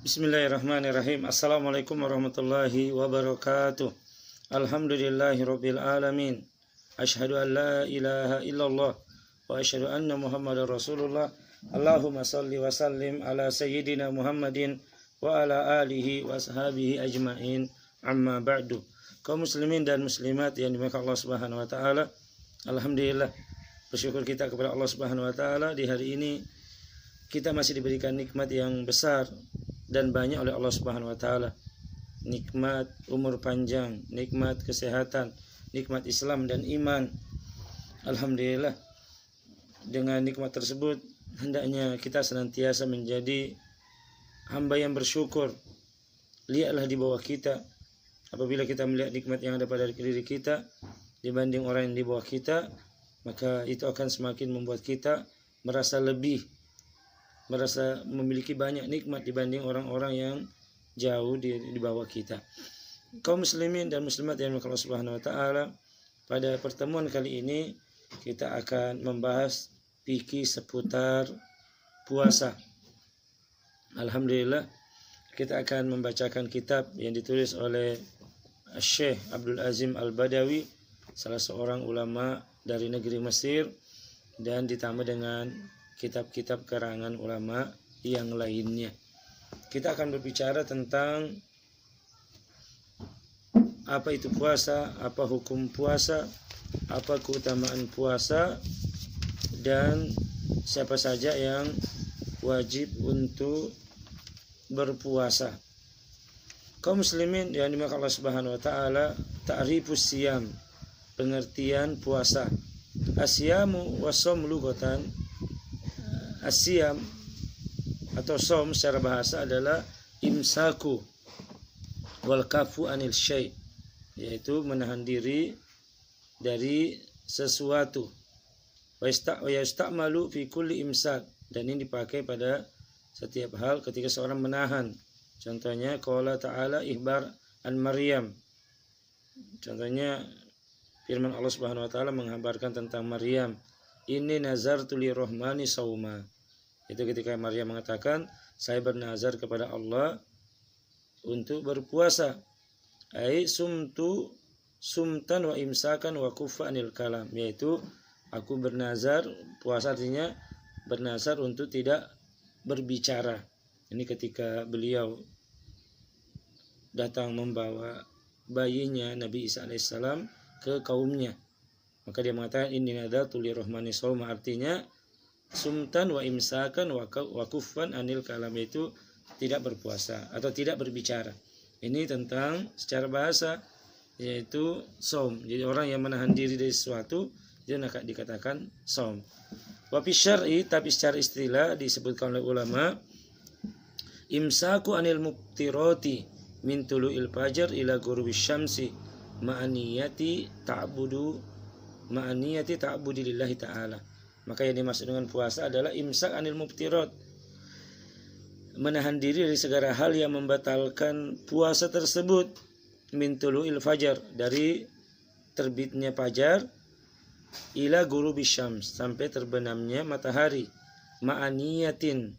Bismillahirrahmanirrahim. Assalamualaikum warahmatullahi wabarakatuh. Alhamdulillahirabbil alamin. Asyhadu an la ilaha illallah wa asyhadu anna Muhammadar Rasulullah. Allahumma shalli wa sallim ala sayyidina Muhammadin wa ala alihi wa ashabihi ajmain. Amma ba'du. Kaum muslimin dan muslimat yang dimuliakan Allah Subhanahu wa taala. Alhamdulillah, bersyukur kita kepada Allah Subhanahu wa taala di hari ini kita masih diberikan nikmat yang besar dan banyak oleh Allah Subhanahu wa taala. Nikmat umur panjang, nikmat kesehatan, nikmat Islam dan iman. Alhamdulillah, dengan nikmat tersebut hendaknya kita senantiasa menjadi hamba yang bersyukur. Lihatlah di bawah kita, apabila kita melihat nikmat yang ada pada diri kita dibanding orang yang di bawah kita, maka itu akan semakin membuat kita merasa memiliki banyak nikmat dibanding orang-orang yang jauh di bawah kita. Kaum muslimin dan muslimat yang dimuliakan Allah Subhanahu wa taala, pada pertemuan kali ini kita akan membahas fikih seputar puasa. Alhamdulillah, kita akan membacakan kitab yang ditulis oleh Syekh Abdul Azim Al-Badawi, salah seorang ulama dari negeri Mesir, dan ditambah dengan kitab-kitab karangan ulama yang lainnya. Kita akan berbicara tentang apa itu puasa, apa hukum puasa, apa keutamaan puasa, dan siapa saja yang wajib untuk berpuasa. Kaum muslimin yang dimuliakan Allah Subhanahu wa taala, ta'rifus siyam, pengertian puasa. Asyamu wasom lughatan. Asyam atau som secara bahasa adalah imsaku wal kafu anil syai', yaitu menahan diri dari sesuatu. Wa yasta'malu fi kulli imsak, dan ini dipakai pada setiap hal ketika seorang menahan. Contohnya qala ta'ala ihbar an Maryam. Contohnya firman Allah Subhanahu wa taala menghabarkan tentang Maryam. Ini nazartu lirrahmani sauma. Itu ketika Maryam mengatakan, saya bernazar kepada Allah untuk berpuasa. Ai sumtu sumtan wa imsakan wa kuffa anil kalam, yaitu aku bernazar, puasa artinya bernazar untuk tidak berbicara. Ini ketika beliau datang membawa bayinya Nabi Isa alaihissalam ke kaumnya. Maka dia mengatakan ini nadartu lirrahmani shauma, artinya sumtan wa imsakan wa kuffan anil kalam, yaitu tidak berpuasa atau tidak berbicara. Ini tentang secara bahasa, yaitu shaum. Jadi orang yang menahan diri dari sesuatu dia dikatakan shaum. Wa fi syar'i, tapi secara istilah disebutkan oleh ulama, imsaku anil muftirati min tulu'il fajr ila ghurubisy syamsi ma'aniyati ta'budi lillahi ta'ala. Maka yang dimaksud dengan puasa adalah imsak anil muftirat, menahan diri dari segala hal yang membatalkan puasa tersebut. Min tulu'il fajar, dari terbitnya fajar, ila ghurubisy syams, sampai terbenamnya matahari. Ma'aniyatin,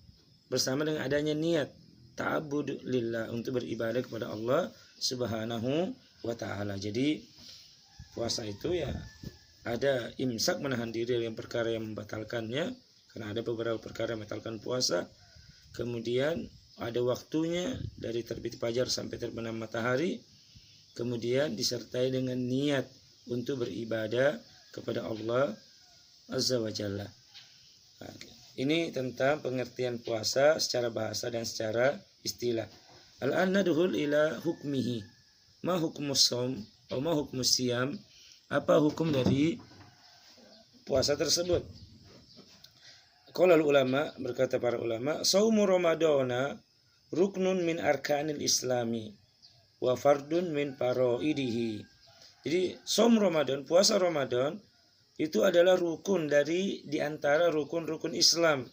bersama dengan adanya niat ta'bud lillah, untuk beribadah kepada Allah Subhanahu wa taala. Jadi puasa itu ya ada imsak, menahan diri dari perkara yang membatalkannya, karena ada beberapa perkara yang membatalkan puasa. Kemudian ada waktunya dari terbit fajar sampai terbenam matahari. Kemudian disertai dengan niat untuk beribadah kepada Allah Azza wa Jalla. Nah, ini tentang pengertian puasa secara bahasa dan secara istilah. Al-an nadhul ila hukmihi. Ma hukmus shaum atau ma hukmus siyam? Apa hukum dari puasa tersebut? Qala ulama, berkata para ulama, shaumu ramadana ruknun min arkanil islami wa fardun min faraidihi. Jadi shaum Ramadan, puasa Ramadan itu adalah rukun dari di antara rukun-rukun Islam,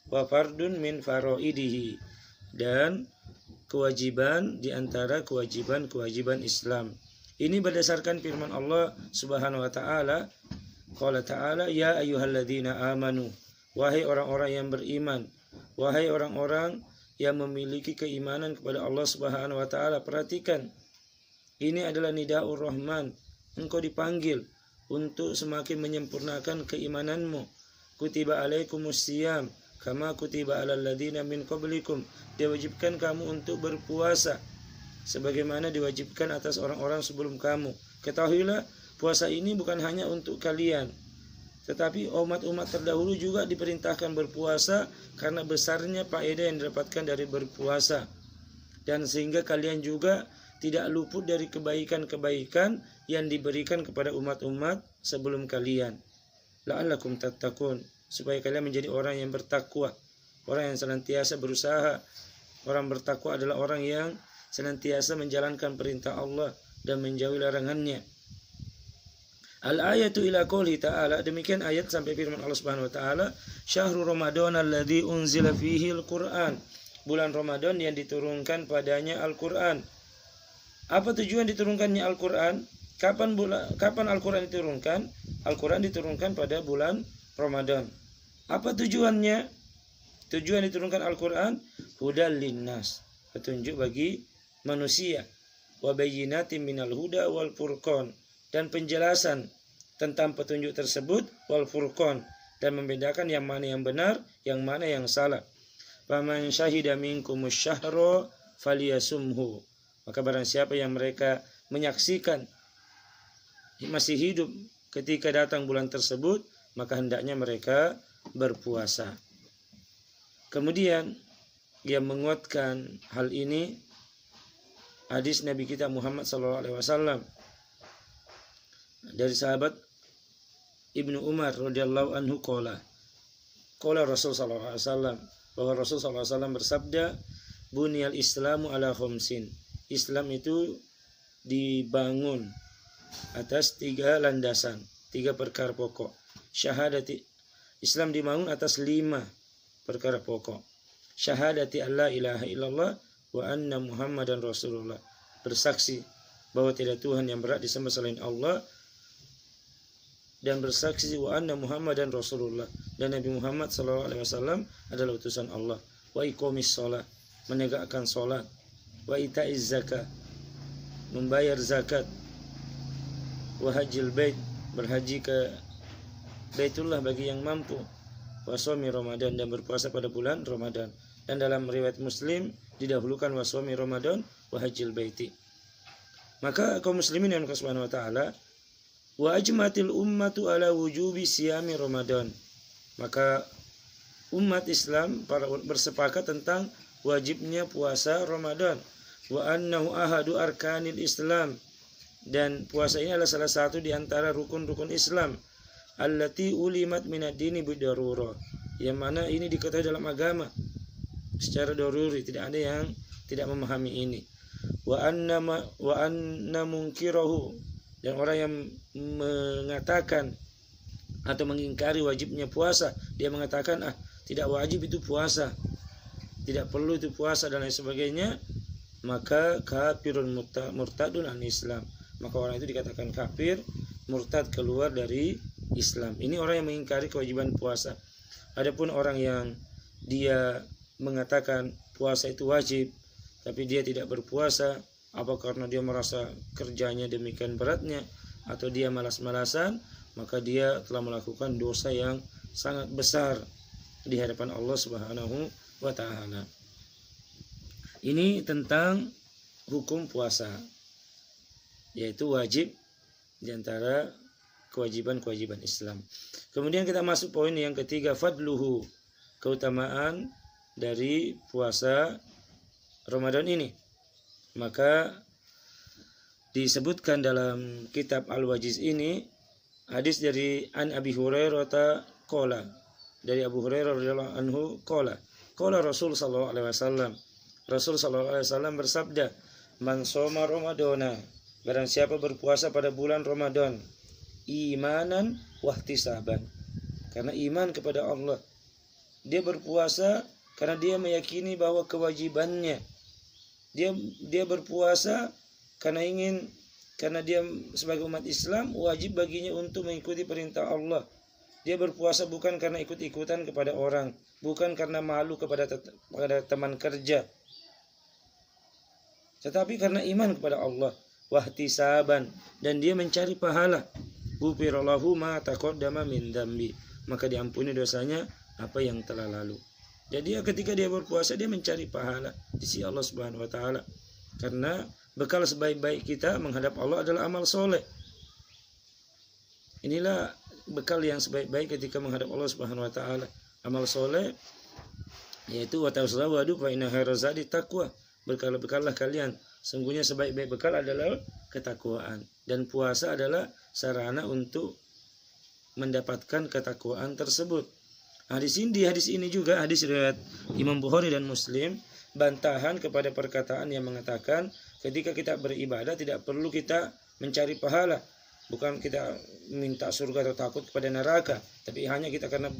wa fardun min faraidihi, dan kewajiban di antara kewajiban-kewajiban Islam. Ini berdasarkan firman Allah Subhanahu wa taala. Qala ta'ala, ya ayyuhalladzina amanu, wahai orang-orang yang beriman, wahai orang-orang yang memiliki keimanan kepada Allah Subhanahu wa taala. Perhatikan, ini adalah nidaur rahman. Engkau dipanggil untuk semakin menyempurnakan keimananmu. Kutiba alaikumus siyam kama kutiba alal ladzina min qablikum. Diwajibkan kamu untuk berpuasa sebagaimana diwajibkan atas orang-orang sebelum kamu. Ketahuilah, puasa ini bukan hanya untuk kalian, tetapi umat-umat terdahulu juga diperintahkan berpuasa karena besarnya faedah yang didapatkan dari berpuasa. Dan sehingga kalian juga tidak luput dari kebaikan-kebaikan yang diberikan kepada umat-umat sebelum kalian. La'allakum tattaqun, supaya kalian menjadi orang yang bertakwa, orang yang senantiasa berusaha. Orang bertakwa adalah orang yang senantiasa menjalankan perintah Allah dan menjauhi larangannya. Al-ayatu ila qouli ta'ala, demikian ayat sampai firman Allah Subhanahu wa taala, syahrul ramadan alladzi unzila fihi al-Qur'an, bulan Ramadan yang diturunkan padanya Al-Qur'an. Apa tujuan diturunkannya Al-Qur'an? Kapan Al-Qur'an diturunkan? Al-Qur'an diturunkan pada bulan Ramadan. Apa tujuannya? Tujuan diturunkan Al-Qur'an, hudal linnas, petunjuk bagi manusia, wa bayyinatin minal huda wal furqan, dan penjelasan tentang petunjuk tersebut, wal furqan, dan membedakan yang mana yang benar, yang mana yang salah. Faman syahida minkumus syahra falyasumhu, maka barang siapa yang mereka menyaksikan masih hidup ketika datang bulan tersebut, maka hendaknya mereka berpuasa. Kemudian yang menguatkan hal ini hadis Nabi kita Muhammad SAW dari sahabat Ibnu Umar radhiyallahu anhu qala Rasul sallallahu alaihi wasallam, bahwa Rasul sallallahu alaihi wasallam bersabda, bunyal islamu ala khamsin, Islam itu dibangun atas 3 landasan, 3 perkara pokok. Syahadati, Islam dibangun atas 5 perkara pokok. Syahadati alla ilaha illallah wa anna Muhammadan Rasulullah, bersaksi bahwa tidak Tuhan yang berhak disembah selain Allah, dan bersaksi wa anna Muhammadan Rasulullah, dan Nabi Muhammad SAW adalah utusan Allah. Wa iqamis shalah, menegakkan salat. Wa ita'iz zakat, membayar zakat. Wa hajjil bait, berhaji ke Baitullah bagi yang mampu. Wa shaumi Ramadan, dan berpuasa pada bulan Ramadan. Dan dalam riwayat Muslim didahulukan wa shaumi Ramadan wa hajjil baiti. Maka kaum muslimin yang Allah Subhanahu wa taala, wa ajmatil ummatu ala wujubi siyami Ramadan, maka umat Islam para bersepakat tentang wajibnya puasa Ramadan. Wa annahu ahadu arkanil Islam, dan puasa ini adalah salah satu di antara rukun-rukun Islam. Allati ulimat minad dini bidarurah, yang mana ini diketahui dalam agama secara daruri, tidak ada yang tidak memahami ini. Wa anna munkirahu, dan orang yang mengatakan atau mengingkari wajibnya puasa, dia mengatakan tidak wajib itu puasa, tidak perlu itu puasa dan lain sebagainya, maka kafirun murtadun an Islam, maka orang itu dikatakan kafir, murtad, keluar dari Islam. Ini orang yang mengingkari kewajiban puasa. Adapun orang yang dia mengatakan puasa itu wajib tapi dia tidak berpuasa, apa karena dia merasa kerjanya demikian beratnya atau dia malas-malasan, maka dia telah melakukan dosa yang sangat besar di hadapan Allah Subhanahu wa taala. Ini tentang hukum puasa, yaitu wajib di antara kewajiban-kewajiban Islam. Kemudian kita masuk poin yang ketiga, fadluhu, keutamaan dari puasa Ramadan ini. Maka disebutkan dalam kitab Al-Wajiz ini hadis dari An Abi Hurairah qala, dari Abu Hurairah radhiyallahu anhu qala Rasul sallallahu alaihi wasallam, Rasul sallallahu alaihi wasallam bersabda, man shoma ramadana, barang siapa berpuasa pada bulan Ramadan, imanan wahtisaban, karena iman kepada Allah, dia berpuasa karena dia meyakini bahwa kewajibannya, dia berpuasa karena dia sebagai umat Islam wajib baginya untuk mengikuti perintah Allah Dia berpuasa bukan karena ikut-ikutan kepada orang, bukan karena malu kepada teman kerja, tetapi karena iman kepada Allah, wahtisaban, dan dia mencari pahala. Ghufirallahu ma taqaddama min dzambi, maka diampuni dosanya apa yang telah lalu. Jadi ketika dia berpuasa, dia mencari pahala di sisi Allah Subhanahu wa taala. Karena bekal sebaik-baik kita menghadap Allah adalah amal soleh. Inilah bekal yang sebaik-baik ketika menghadap Allah Subhanahu wa taala. Amal soleh yaitu wa tazawwadu fa inna khairaz zadi taqwa. Berkal-bekallah kalian. Sungguhnya sebaik-baik bekal adalah ketakwaan, dan puasa adalah sarana untuk mendapatkan ketakwaan tersebut. Di hadis ini juga, hadis riwayat Imam Bukhari dan Muslim, bantahan kepada perkataan yang mengatakan ketika kita beribadah tidak perlu kita mencari pahala, bukan kita minta surga atau takut kepada neraka, tapi hanya kita karena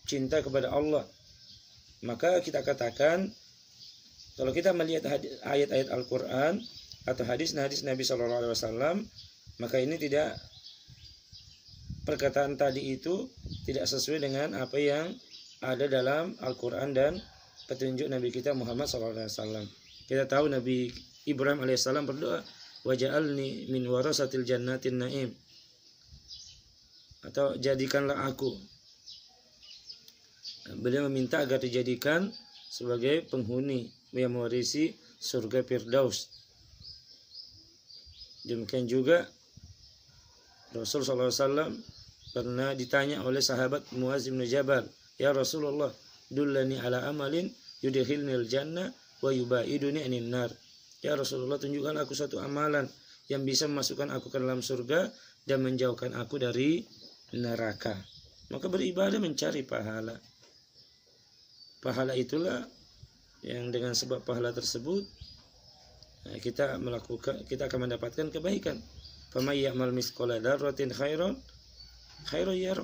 cinta kepada Allah. Maka kita katakan, kalau kita melihat ayat-ayat Al-Quran atau hadis-hadis Nabi SAW, maka ini tidak, perkataan tadi itu tidak sesuai dengan apa yang ada dalam Al-Quran dan petunjuk Nabi kita Muhammad SAW. Kita tahu Nabi Ibrahim AS berdoa, waj'alni min warasatil jannatin na'im, atau jadikanlah aku. Beliau meminta agar dijadikan sebagai penghuni yang mewarisi surga Firdaus. Demikian juga Rasul SAW pernah ditanya oleh sahabat Muaz bin Jabal, ya Rasulullah, dullani ala amalin yudkhilnil jannah wa yubaiduni anin nar. Ya Rasulullah, tunjukkan aku suatu amalan yang bisa memasukkan aku ke dalam surga dan menjauhkan aku dari neraka. Maka beribadah mencari pahala. Pahala itulah yang dengan sebab pahala tersebut kita akan mendapatkan kebaikan. Faman ya'mal misqala dzarratin khairan yara,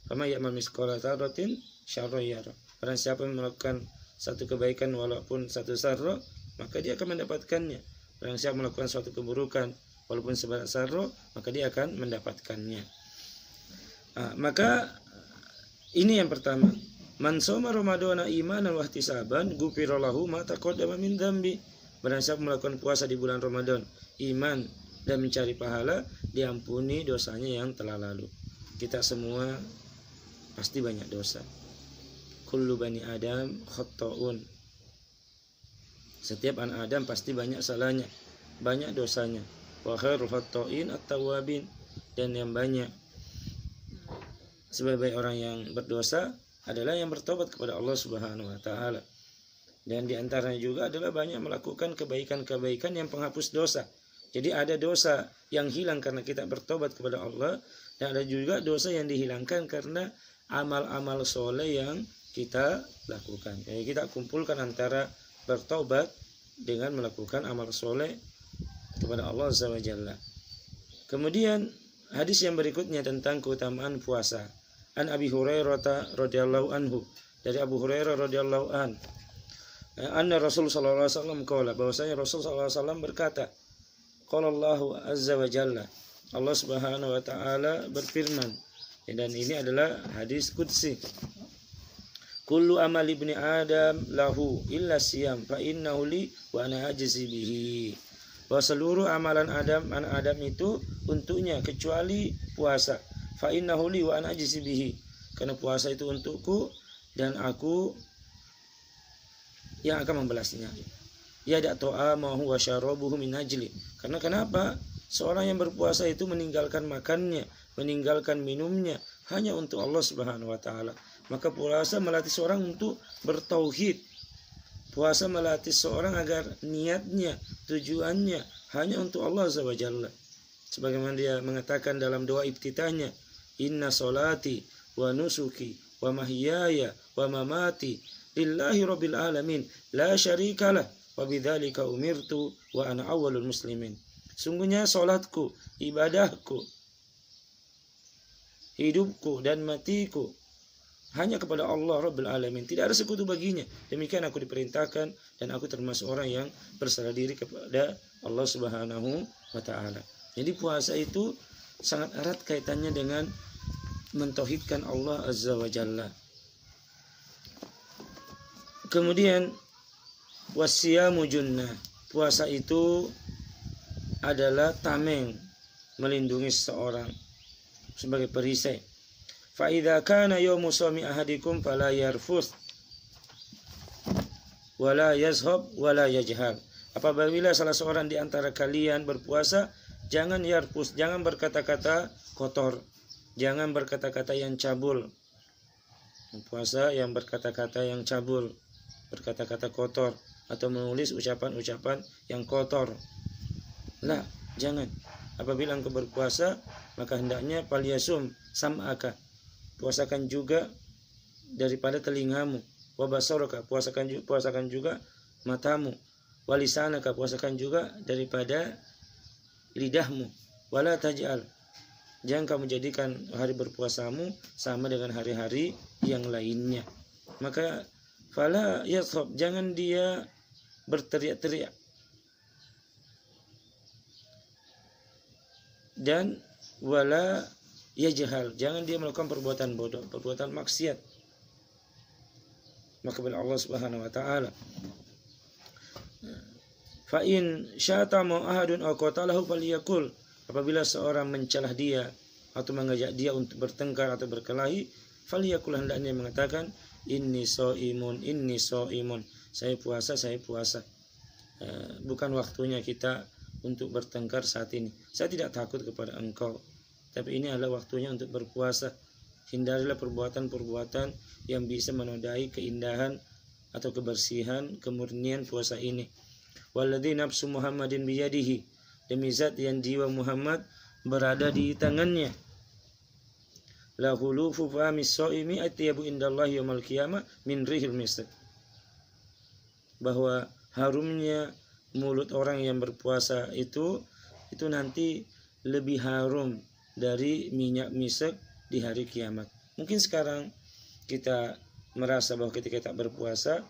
faman ya'mal misqala dzarratin syarran yara. Barang siapa yang melakukan satu kebaikan walaupun satu sarra, maka dia akan mendapatkannya. Barang siapa melakukan suatu keburukan walaupun sebarat sarra, maka dia akan mendapatkannya. Maka ini yang pertama. Man shoma ramadhana imanan wa ihtisaban ghufira lahu ma taqaddama min dzambi. Barang siapa melakukan puasa di bulan Ramadan, iman dan mencari pahala, diampuni dosanya yang telah lalu. Kita semua pasti banyak dosa. Kullu bani Adam khata'un. Setiap anak Adam pasti banyak salahnya, banyak dosanya. Wa khairul khata'in at-tawwabin, dan yang banyak sebaik-baik orang yang berdosa adalah yang bertobat kepada Allah Subhanahu wa taala. Dan di antaranya juga adalah banyak melakukan kebaikan-kebaikan yang penghapus dosa. Jadi ada dosa yang hilang karena kita bertobat kepada Allah, dan ada juga dosa yang dihilangkan karena amal-amal soleh yang kita lakukan. Jadi kita kumpulkan antara bertobat dengan melakukan amal soleh kepada Allah Azza wa Jalla. Kemudian hadis yang berikutnya tentang keutamaan puasa. An Abi Hurairah radhiyallahu anhu, dari Abu Hurairah radhiyallahu an, anna Rasul sallallahu alaihi wasallam qala, bahwasanya Rasul sallallahu alaihi wasallam berkata, qala Allahu azza wa jalla, Allah Subhanahu wa taala berfirman, dan ini adalah hadis qudsi. Kullu amali ibni Adam lahu illa siyam fa innahu li wa ana ajzi bihi. Bahwa seluruh amalan anak Adam itu untuknya kecuali puasa. Fa innahu li wa ana ajzi bihi. Karena puasa itu untukku dan aku yang akan membalasnya. Ya da ta'amahu wa syarabuhu min ajli. Karena kenapa? Seorang yang berpuasa itu meninggalkan makannya, meninggalkan minumnya hanya untuk Allah Subhanahu wa taala. Maka puasa melatih seorang untuk bertauhid. Puasa melatih seorang agar niatnya, tujuannya hanya untuk Allah Azza wa Jalla. Sebagaimana dia mengatakan dalam doa iftitahnya, inna solati wa nusuki wa mahyaya wa mamati lillahi rabbil alamin la syarikalah wa bidzalika umirtu wa ana awwalul muslimin. Sungguhnya salatku, ibadahku, hidupku dan matiku hanya kepada Allah Rabbil Alamin, tidak ada sekutu baginya. Demikian aku diperintahkan dan aku termasuk orang yang berserah diri kepada Allah Subhanahu wa taala. Jadi puasa itu sangat erat kaitannya dengan mentauhidkan Allah Azza wa Jalla. Kemudian wasiyamu junnah, puasa itu adalah tameng, melindungi seseorang sebagai perisai. Fa idza kana yaumu shaumi ahadikum fala yarfus wala yazhab wala yajhal. Apabila salah seorang di antara kalian berpuasa, jangan yarfus, jangan berkata-kata kotor, jangan berkata-kata yang cabul. Puasa yang berkata-kata yang cabul, berkata-kata kotor, atau menulis ucapan-ucapan yang kotor. Lah, jangan. Apabila engkau berpuasa, maka hendaknya falyasum sam'aka, puasakan juga daripada telingamu, wa basaraka, puasakan juga matamu, wa lisanaka, puasakan juga daripada lidahmu, wala taj'al, jangan kamu jadikan hari berpuasamu sama dengan hari-hari yang lainnya. Maka fala yashab, jangan dia berteriak-teriak, dan wala yajhal, jangan dia melakukan perbuatan bodoh, perbuatan maksiat maka kepada Allah Subhanahu wa taala. Fa in syatama ahadun aw qatalahu falyakul, apabila seorang mencelah dia atau mengajak dia untuk bertengkar atau berkelahi, falyakul, hendaknya mengatakan inni shaimun, saya puasa. Bukan waktunya kita untuk bertengkar saat ini. Saya tidak takut kepada engkau, tapi ini adalah waktunya untuk berpuasa. Hindarilah perbuatan-perbuatan yang bisa menodai keindahan atau kebersihan, kemurnian puasa ini. Walladzi nafsu Muhammadin biyadihi, demi zat yang jiwa Muhammad berada di tangannya. La hulufu famis shaimi atyabu indallahi yaumil qiyamah min rihil misk, bahwa harumnya mulut orang yang berpuasa itu nanti lebih harum dari minyak misek di hari kiamat. Mungkin sekarang kita merasa bahwa ketika kita berpuasa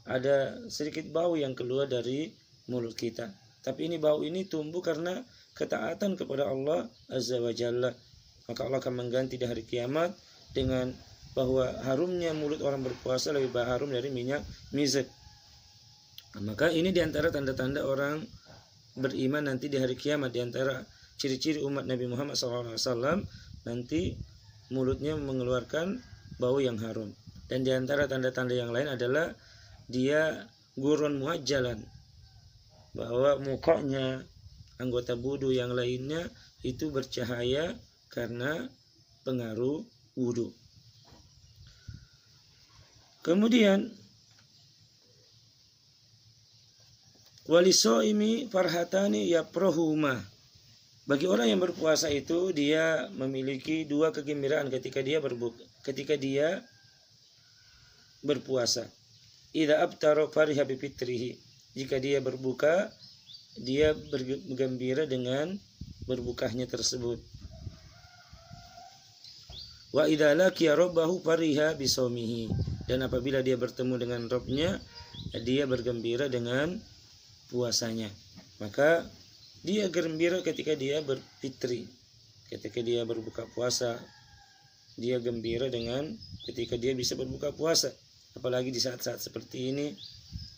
ada sedikit bau yang keluar dari mulut kita, tapi ini bau ini tumbuh karena ketaatan kepada Allah Azza wa Jalla. Maka Allah akan mengganti di hari kiamat dengan bahwa harumnya mulut orang berpuasa lebih harum dari minyak misek. Maka ini diantara tanda-tanda orang beriman nanti di hari kiamat, diantara ciri-ciri umat Nabi Muhammad SAW nanti mulutnya mengeluarkan bau yang harum. Dan diantara tanda-tanda yang lain adalah dia gurun muajjalan, bahwa mukanya anggota wudu yang lainnya itu bercahaya karena pengaruh wudu. Kemudian walisoimi farhatani yaprohuma, bagi orang yang berpuasa itu dia memiliki dua kegembiraan ketika dia berpuasa. Idza aftara fariha bi fitrihi, jika dia berbuka dia bergembira dengan berbukanya tersebut. Wa idza laqiya rabbahu fariha bi shaumihi, dan apabila dia bertemu dengan Rabbnya dia bergembira dengan puasanya. Maka dia gembira ketika dia berfitri, ketika dia berbuka puasa, dia gembira dengan ketika dia bisa berbuka puasa. Apalagi di saat-saat seperti ini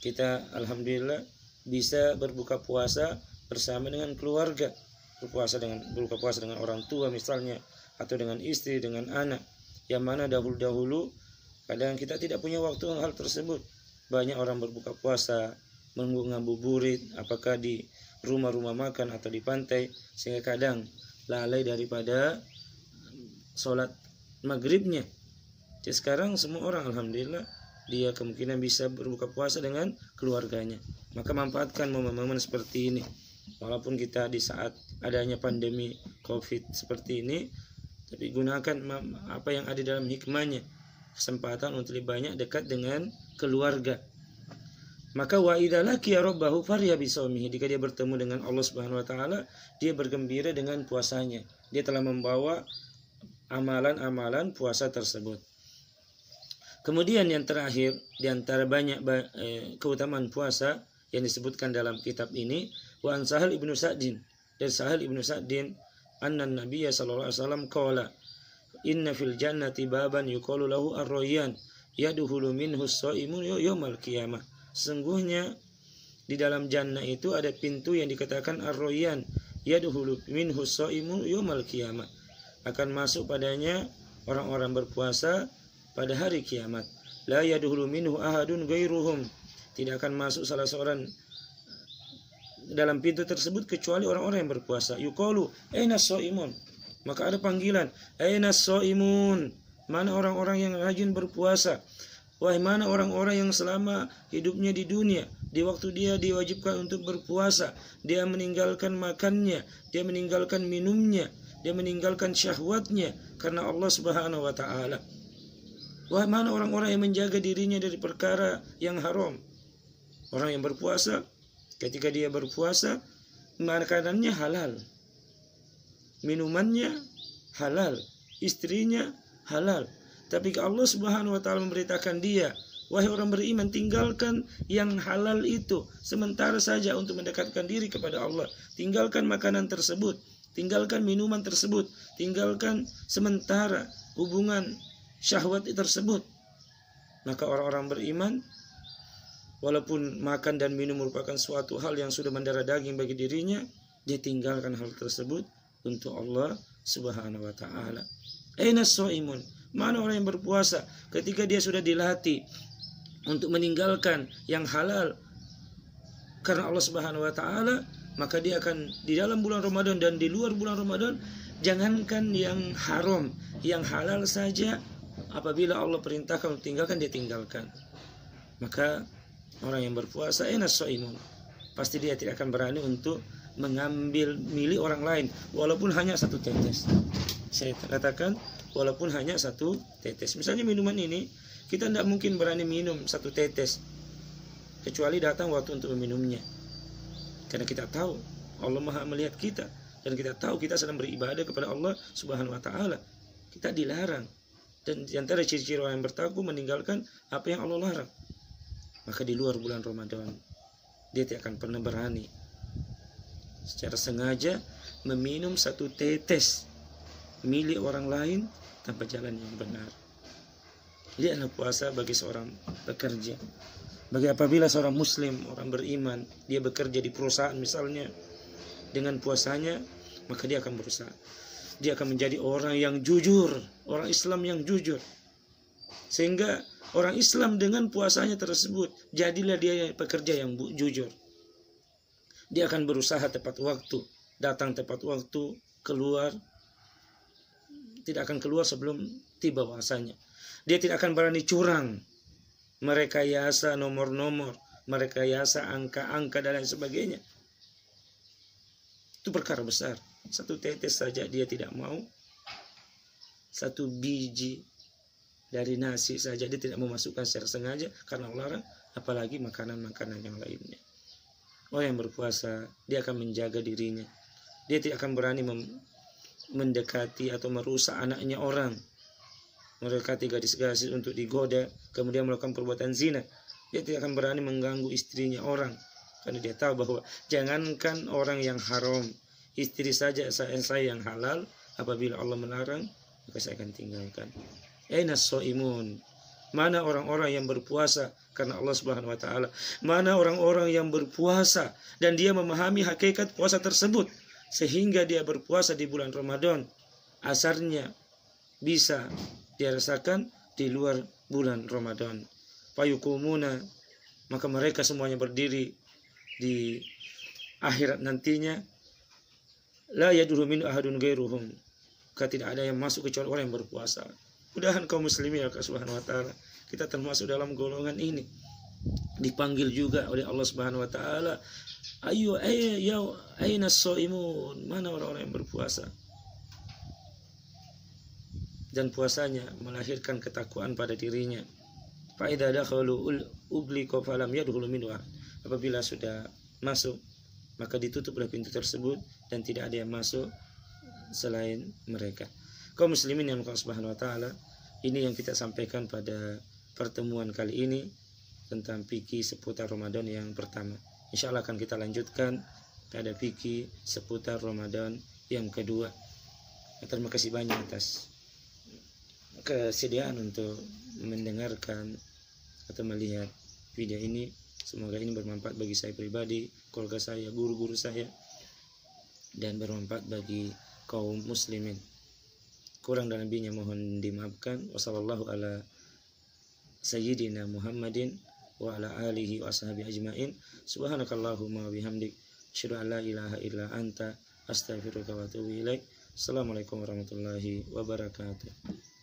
kita alhamdulillah bisa berbuka puasa bersama dengan keluarga, berbuka puasa dengan orang tua misalnya, atau dengan istri, dengan anak, yang mana dahulu kadang kita tidak punya waktu hal tersebut. Banyak orang berbuka puasa ngabuburit, apakah di rumah-rumah makan atau di pantai, sehingga kadang lalai daripada sholat maghribnya. Jadi sekarang semua orang alhamdulillah dia kemungkinan bisa berbuka puasa dengan keluarganya. Maka manfaatkan momen-momen seperti ini. Walaupun kita di saat adanya pandemi COVID seperti ini, tapi gunakan apa yang ada dalam hikmahnya, kesempatan untuk lebih banyak dekat dengan keluarga. Maka wa idza laqiya rabbahu fariha bi shaumihi, jika dia bertemu dengan Allah Subhanahu wa taala, dia bergembira dengan puasanya. Dia telah membawa amalan-amalan puasa tersebut. Kemudian yang terakhir di antara banyak keutamaan puasa yang disebutkan dalam kitab ini, wa an Sahal ibnu Sa'din, dari Sahal ibnu Sa'din, anna Nabiya sallallahu alaihi wasallam qala, inna fil jannati baban yuqalu lahu ar-rayyan yadkhulu minhu as-shaimun yaumal qiyamah. Sungguhnya di dalam jannah itu ada pintu yang dikatakan ar-rayyan yadkhulu minhu as-shaimun yaumal qiyamah. Akan masuk padanya orang-orang berpuasa pada hari kiamat. La yadkhulu minhu ahadun ghairuhum. Tidak akan masuk salah seorang dalam pintu tersebut kecuali orang-orang yang berpuasa. Yuqalu aina as-shaimun. Maka ada panggilan, aina as-shaimun? Mana orang-orang yang rajin berpuasa? Wahai mana orang-orang yang selama hidupnya di dunia, di waktu dia diwajibkan untuk berpuasa, dia meninggalkan makannya, dia meninggalkan minumnya, dia meninggalkan syahwatnya karena Allah Subhanahu wa taala. Wahai mana orang-orang yang menjaga dirinya dari perkara yang haram? Orang yang berpuasa, ketika dia berpuasa, makanannya halal, minumannya halal, istrinya halal. Tapi Allah Subhanahu wa taala memberitakan dia, wahai orang beriman, tinggalkan yang halal itu sementara saja untuk mendekatkan diri kepada Allah. Tinggalkan makanan tersebut, tinggalkan minuman tersebut, tinggalkan sementara hubungan syahwat tersebut. Maka orang-orang beriman, walaupun makan dan minum merupakan suatu hal yang sudah mendarah daging bagi dirinya, dia tinggalkan hal tersebut untuk Allah Subhanahu wa taala. Aina as-shaimun? Mana orang yang berpuasa ketika dia sudah dilatih untuk meninggalkan yang halal karena Allah Subhanahu wa taala, maka dia akan di dalam bulan Ramadan dan di luar bulan Ramadan, jangankan yang haram, yang halal saja apabila Allah perintahkan untuk tinggalkan, dia tinggalkan. Maka orang yang berpuasa aina as-shaimun? Pasti dia tidak akan berani untuk mengambil milik orang lain walaupun hanya satu tetes. Saya katakan walaupun hanya satu tetes. Misalnya minuman ini, kita tidak mungkin berani minum satu tetes kecuali datang waktu untuk meminumnya. Karena kita tahu Allah Maha melihat kita dan kita tahu kita sedang beribadah kepada Allah Subhanahu wa taala. Kita dilarang. Dan di antara ciri-ciri orang yang bertakwa meninggalkan apa yang Allah larang. Maka di luar bulan Ramadan dia tidak akan pernah berani secara sengaja meminum satu tetes milik orang lain tanpa jalan yang benar. Ini adalah puasa bagi seorang pekerja. Bagi apabila seorang muslim, orang beriman, dia bekerja di perusahaan misalnya, dengan puasanya, maka dia akan berusaha. Dia akan menjadi orang yang jujur, orang Islam yang jujur. Sehingga orang Islam dengan puasanya tersebut, jadilah dia pekerja yang jujur. Dia akan berusaha tepat waktu, datang tepat waktu, keluar, tidak akan keluar sebelum tiba masanya. Dia tidak akan berani curang, merekayasa nomor-nomor, merekayasa angka-angka dan lain sebagainya. Itu perkara besar. Satu tetes saja dia tidak mau, satu biji dari nasi saja dia tidak memasukkan secara sengaja karena larang, apalagi makanan-makanan yang lainnya. Orang yang berpuasa, dia akan menjaga dirinya. Dia tidak akan berani mendekati atau merusak anaknya orang, mendekati gadis-gadis untuk digoda, kemudian melakukan perbuatan zina. Dia tidak akan berani mengganggu istrinya orang, karena dia tahu bahwa jangankan orang yang haram, istri saja saya yang halal, apabila Allah melarang, maka saya akan tinggalkan. Aina as-shaimun? Mana orang-orang yang berpuasa karena Allah Subhanahu wa taala? Mana orang-orang yang berpuasa dan dia memahami hakikat puasa tersebut sehingga dia berpuasa di bulan Ramadan, asarnya bisa dia rasakan di luar bulan Ramadan. Fayuqumuna, maka mereka semuanya berdiri di akhirat nantinya, la yadkhulu min ahadun ghairuhum, tidak ada yang masuk kecuali orang yang berpuasa. Mudahan kaum muslimin ya Subhanahu wa taala, kita termasuk dalam golongan ini. Dipanggil juga oleh Allah Subhanahu wa taala, aina as-shaimun? Mana orang-orang yang berpuasa? Dan puasanya melahirkan ketakwaan pada dirinya. Fa idza dakhalu ugliqa falam yadkhulu minhu. Apabila sudah masuk, maka ditutup oleh pintu tersebut dan tidak ada yang masuk selain mereka. Kaum muslimin yang Allah Subhanahu wa taala, ini yang kita sampaikan pada pertemuan kali ini tentang fikih seputar Ramadan yang pertama. Insyaallah akan kita lanjutkan pada fikih seputar Ramadan yang kedua. Terima kasih banyak atas kesediaan untuk mendengarkan atau melihat video ini. Semoga ini bermanfaat bagi saya pribadi, keluarga saya, guru-guru saya, dan bermanfaat bagi kaum muslimin. Kurang dan lebihnya mohon dimaafkan. Wassallallahu ala sayyidina Muhammadin wa ala alihi wa ashabihi ajmain. Subhanakallahumma wa bihamdik, asyhadu an la ilaha illa anta, astaghfiruka wa atubu ilaik. Assalamualaikum warahmatullahi wabarakatuh.